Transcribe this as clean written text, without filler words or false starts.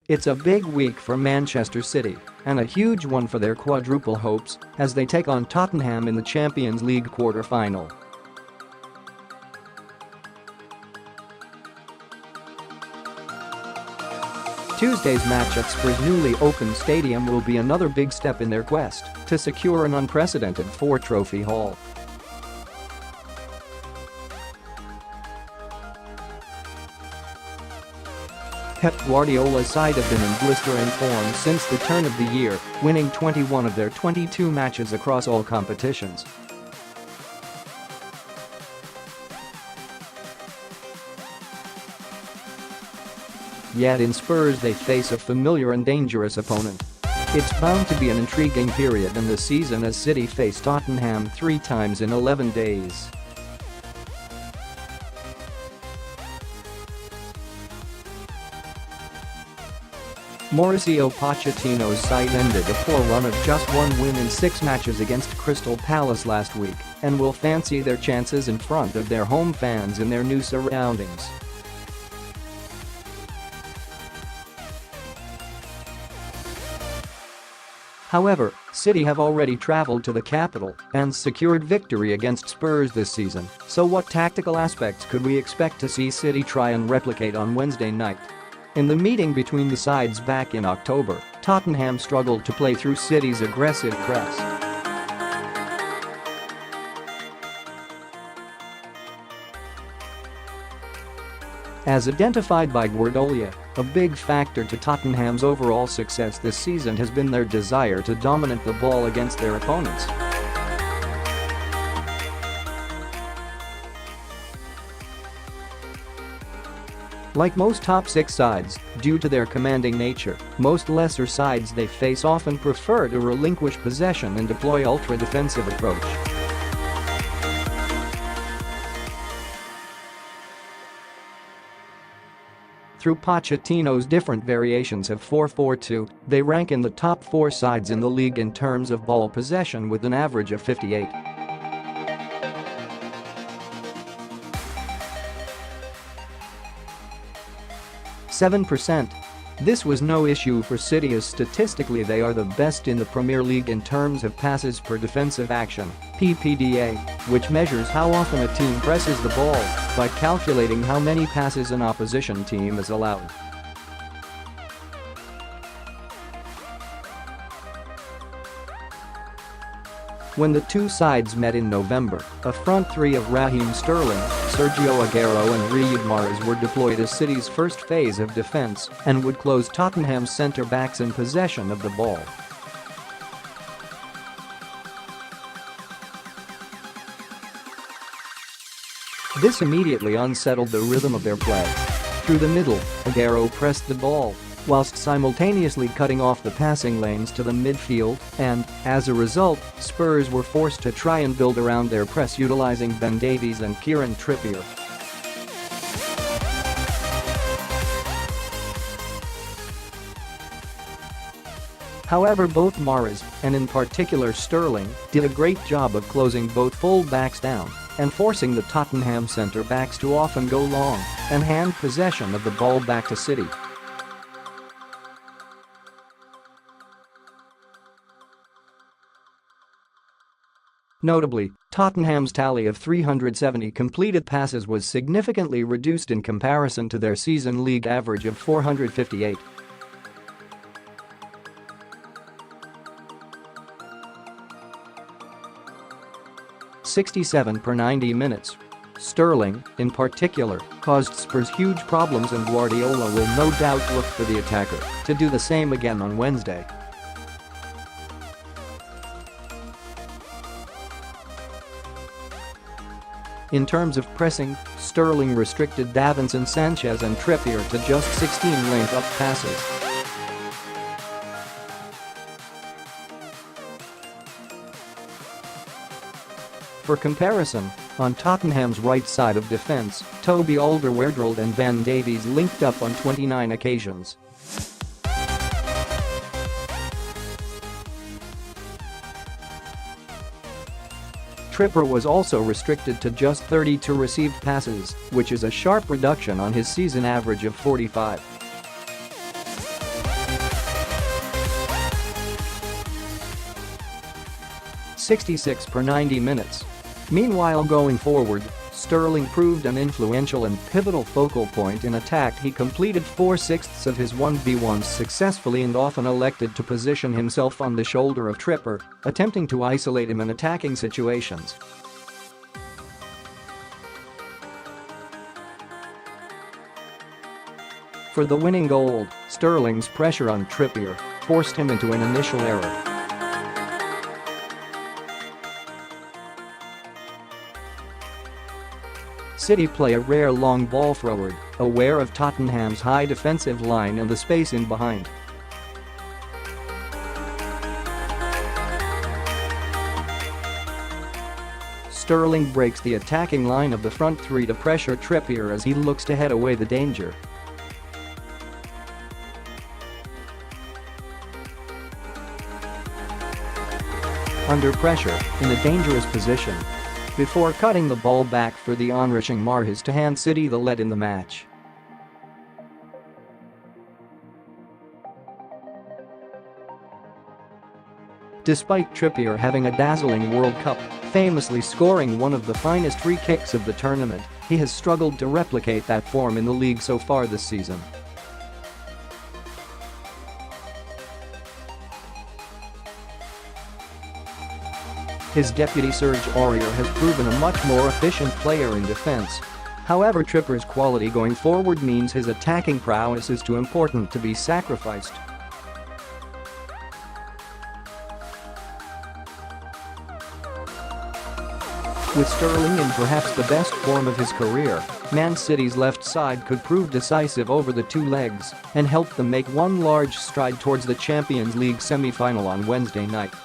It's a big week for Manchester City and a huge one for their quadruple hopes as they take on Tottenham in the Champions League quarter-final. Tuesday's match at Spurs' newly opened stadium will be another big step in their quest to secure an unprecedented four-trophy haul. Pep Guardiola's side have been in blistering form since the turn of the year, winning 21 of their 22 matches across all competitions. Yet in Spurs they face a familiar and dangerous opponent. It's bound to be an intriguing period in the season as City face Tottenham 3 times in 11 days. Mauricio Pochettino's side ended a poor run of just 1 win in 6 matches against Crystal Palace last week and will fancy their chances in front of their home fans in their new surroundings. However, City have already travelled to the capital and secured victory against Spurs this season, so what tactical aspects could we expect to see City try and replicate on Wednesday night? In the meeting between the sides back in October, Tottenham struggled to play through City's aggressive press. As identified by Guardolia, a big factor to Tottenham's overall success this season has been their desire to dominate the ball against their opponents. Like most top 6 sides, due to their commanding nature, most lesser sides they face often prefer to relinquish possession and deploy ultra-defensive approach. Through Pochettino's different variations of 4-4-2, they rank in the top 4 sides in the league in terms of ball possession with an average of 58. This was no issue for City as statistically they are the best in the Premier League in terms of passes per defensive action, PPDA, which measures how often a team presses the ball by calculating how many passes an opposition team is allowed. When the two sides met in November, a front three of Raheem Sterling, Sergio Aguero and Riyad Mahrez were deployed as City's first phase of defense and would close Tottenham's centre-backs in possession of the ball. This immediately unsettled the rhythm of their play. Through the middle, Aguero pressed the ball, whilst simultaneously cutting off the passing lanes to the midfield and, as a result, Spurs were forced to try and build around their press utilising Davies and Kieran Trippier. However, both Mahrez, and in particular Sterling, did a great job of closing both full-backs down and forcing the Tottenham centre-backs to often go long and hand possession of the ball back to City. Notably, Tottenham's tally of 370 completed passes was significantly reduced in comparison to their season league average of 458. (67 per 90 minutes). Sterling, in particular, caused Spurs huge problems and Guardiola will no doubt look for the attacker to do the same again on Wednesday. In terms of pressing, Sterling restricted Davinson Sanchez and Trippier to just 16 link-up passes. For comparison, on Tottenham's right side of defence, Toby, Alderweirdreld and Davies linked up on 29 occasions. Trippier was also restricted to just 32 received passes, which is a sharp reduction on his season average of 45. 66 per 90 minutes. Meanwhile, going forward, Sterling proved an influential and pivotal focal point in attack. He completed 4/6 of his 1v1s successfully and often elected to position himself on the shoulder of Trippier, attempting to isolate him in attacking situations. For the winning goal, Sterling's pressure on Trippier forced him into an initial error. City play a rare long ball forward, aware of Tottenham's high defensive line and the space in behind. Sterling breaks the attacking line of the front three to pressure Trippier as he looks to head away the danger. Under pressure, in a dangerous position, before cutting the ball back for the onrushing Mahrez to hand City the lead in the match. Despite Trippier having a dazzling World Cup, famously scoring one of the finest free kicks of the tournament, he has struggled to replicate that form in the league so far this season. His deputy Sergio has proven a much more efficient player in defense. However, Trippier's quality going forward means his attacking prowess is too important to be sacrificed. With Sterling in perhaps the best form of his career, Man City's left side could prove decisive over the two legs and help them make one large stride towards the Champions League semi-final on Wednesday night.